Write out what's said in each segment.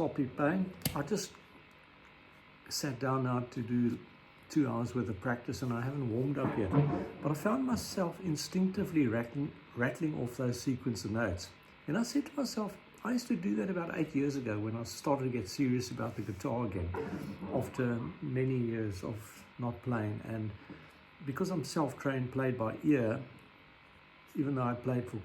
sloppy playing. I just sat down now to do 2 hours worth of practice and I haven't warmed up yet. But I found myself instinctively rattling off those sequence of notes. And I said to myself, I used to do that about 8 years ago when I started to get serious about the guitar again, after many years of not playing. And because I'm self-trained, played by ear, even though I played for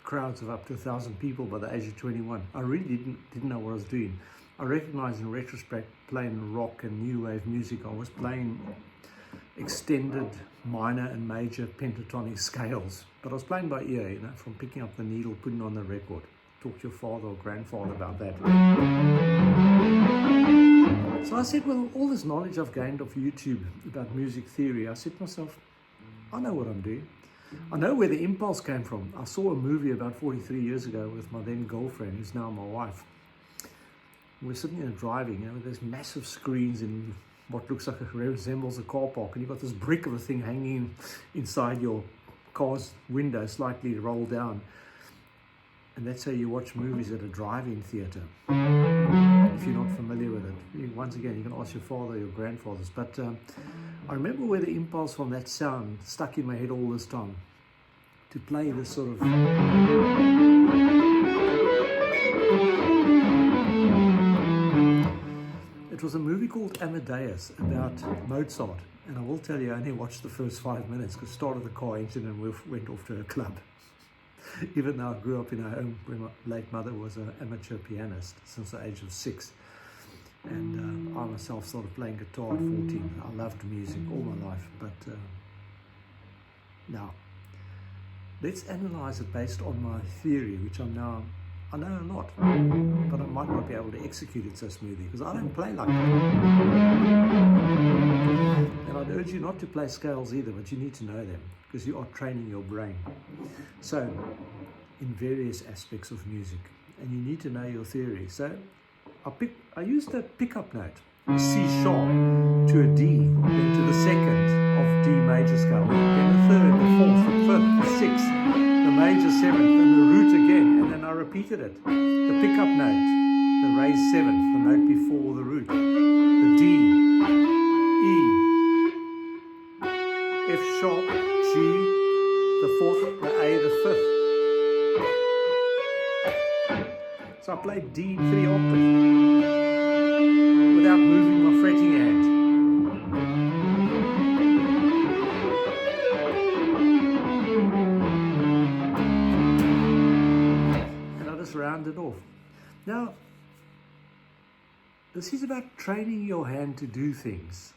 crowds of up to 1,000 people by the age of 21, I really didn't know what I was doing. I recognize in retrospect, playing rock and new wave music, I was playing extended minor and major pentatonic scales, but I was playing by ear, you know, from picking up the needle, putting on the record. Talk to your father or grandfather about that. So I said, well, all this knowledge I've gained of YouTube about music theory, I said to myself, I know what I'm doing. I know where the impulse came from. I saw a movie about 43 years ago with my then girlfriend, who's now my wife. We're sitting there driving, you know, with these massive screens in what looks like it resembles a car park, and you've got this brick of a thing hanging inside your car's window, slightly rolled down. And that's how you watch movies at a drive-in theatre, if you're not familiar with it. Once again, you can ask your father or your grandfathers. But I remember where the impulse from that sound stuck in my head all this time, to play this sort of... It was a movie called Amadeus about Mozart. And I will tell you, I only watched the first 5 minutes because I started the car engine and we went off to a club. Even though I grew up in a home where my late mother was an amateur pianist since the age of 6. And I myself started playing guitar at 14. I loved music all my life. But now, let's analyze it based on my theory, which I know a lot, but I might not be able to execute it so smoothly because I don't play like that. And I'd urge you not to play scales either, but you need to know them because you are training your brain. So, in various aspects of music, and you need to know your theory. So, I used a pickup note, a C sharp to a D, then to the second of D major scale, then the third, the fourth, the fifth, the sixth, the major seventh, and the root again, and then I repeated it. The pickup note, the raised seventh, the note before the root, the D, E, F sharp, G, the fourth, the A, the fifth. So I played D in 3 octaves without moving my fretting hand. Round it off. Now, this is about training your hand to do things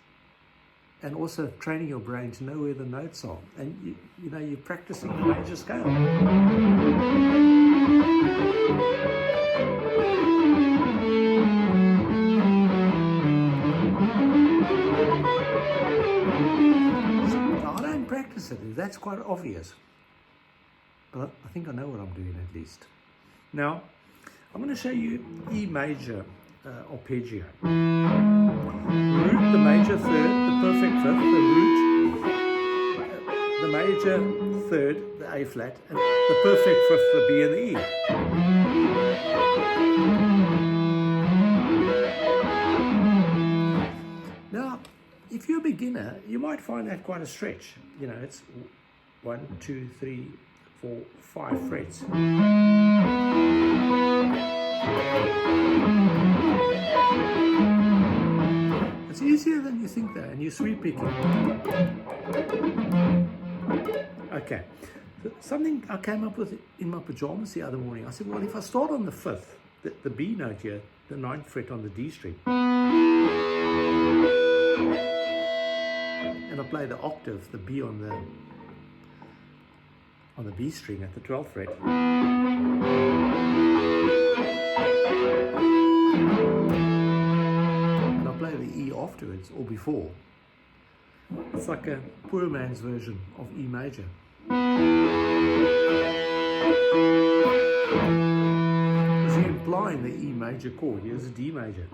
and also training your brain to know where the notes are. And you know, you're practicing the major scale. So, I don't practice it, that's quite obvious. But I think I know what I'm doing at least. Now, I'm going to show you E major arpeggio. Root, the major third, the perfect fifth, the root, the major third, the A flat, and the perfect fifth, the B and the E. Now, if you're a beginner, you might find that quite a stretch. You know, it's 1, 2, 3, 4, 5 frets. It's easier than you think though, and you're sweep picking. Okay, so something I came up with in my pajamas the other morning. I said, well, if I start on the 5th, the B note here, the 9th fret on the D string, and I play the octave, the B on the B string at the 12th fret. And I play the E afterwards or before. It's like a poor man's version of E major. Because you're implying the E major chord. Here's a D major.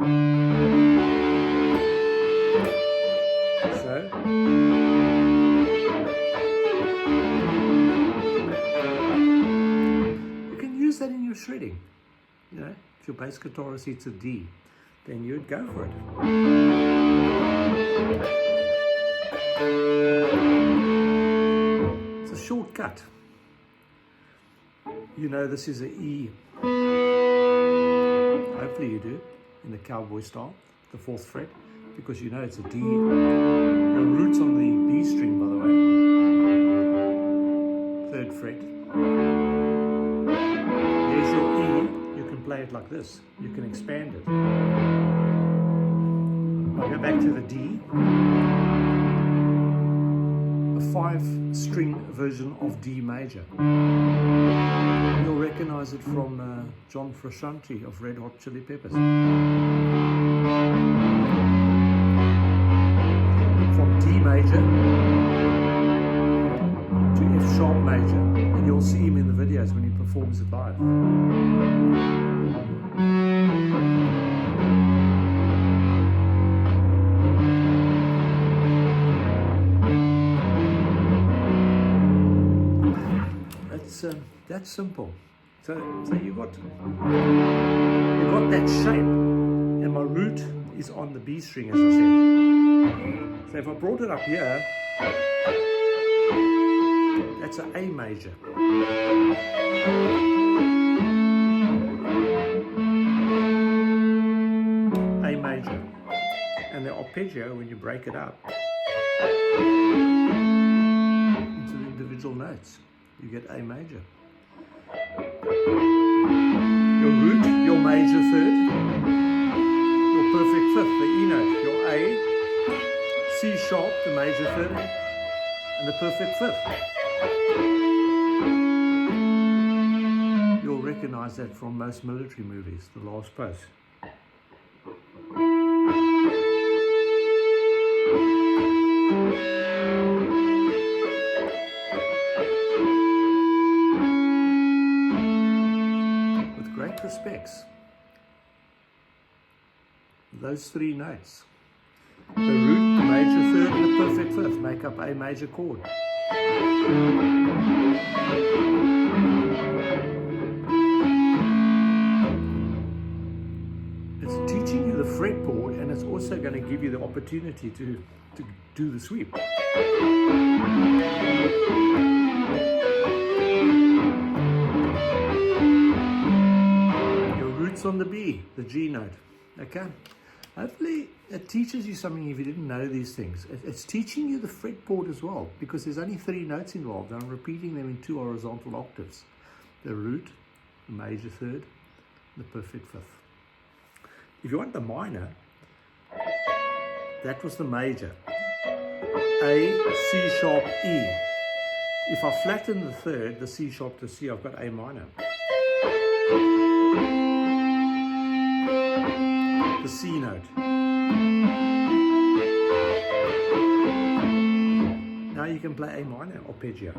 So, that in your shredding, you know, if your bass guitarist hits a D, then you'd go for it. It's a shortcut. You know this is an E. Hopefully you do, in the cowboy style, the 4th fret, because you know it's a D. The root's on the B string, by the way. 3rd fret. There's your E. You can play it like this. You can expand it. I'll go back to the D. A 5-string version of D major. You'll recognize it from John Frusciante of Red Hot Chili Peppers. From D major to F sharp major, and you'll see him in the videos when he performs it live. That's simple. So you got that shape, and my root is on the B string, as I said. So if I brought it up here, that's an A major. A major. And the arpeggio, when you break it up into the individual notes, you get A major. Your root, your major 3rd, your perfect 5th, the E note, your A, C sharp, the major 3rd, and the perfect 5th. You'll recognize that from most military movies, the last post. Respects. Those 3 notes, the root, the major 3rd, and the perfect 5th, make up a major chord. It's teaching you the fretboard, and it's also going to give you the opportunity to do the sweep. On the B, the G note. Okay, hopefully it teaches you something if you didn't know these things. It's teaching you the fretboard as well, because there's only 3 notes involved. I'm repeating them in 2 horizontal octaves: the root, the major 3rd, the perfect 5th. If you want the minor, that was the major, A, C sharp, E. If I flatten the 3rd, the C sharp to C, I've got A minor. The C note. Now you can play A minor arpeggio.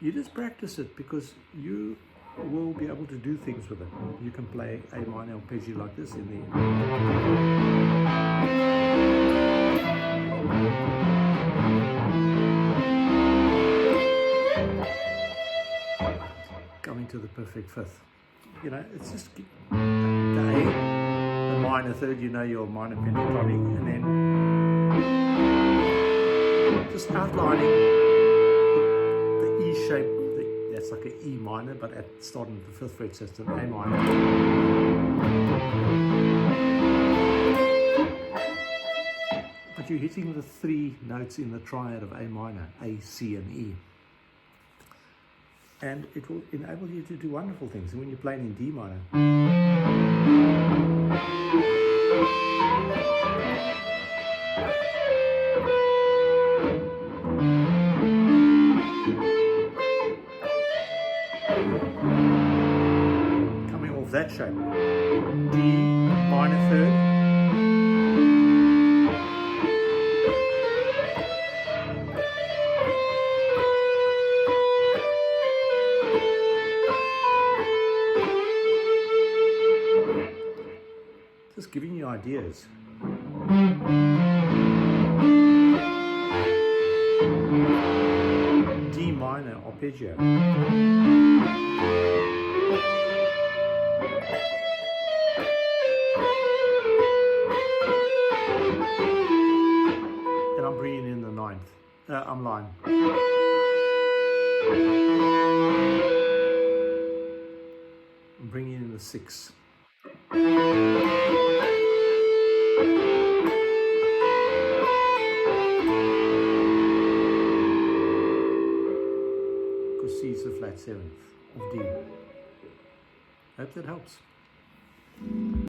You just practice it, because you will be able to do things with it. You can play A minor arpeggio like this in the coming to the perfect 5th. You know, it's just the A, the minor 3rd, you know your minor pentatomic, and then just outlining the E shape. That's like an E minor, but at starting the 5th fret system, A minor. But you're hitting the 3 notes in the triad of A minor, A, C, and E. And it will enable you to do wonderful things. And when you're playing in D minor, coming off that shape, D minor 3rd, just giving you ideas. D minor minor arpeggio. And I'm bringing in the ninth. I'm line. I'm bringing in the sixth. Because C is the flat seventh of D. Hope that helps.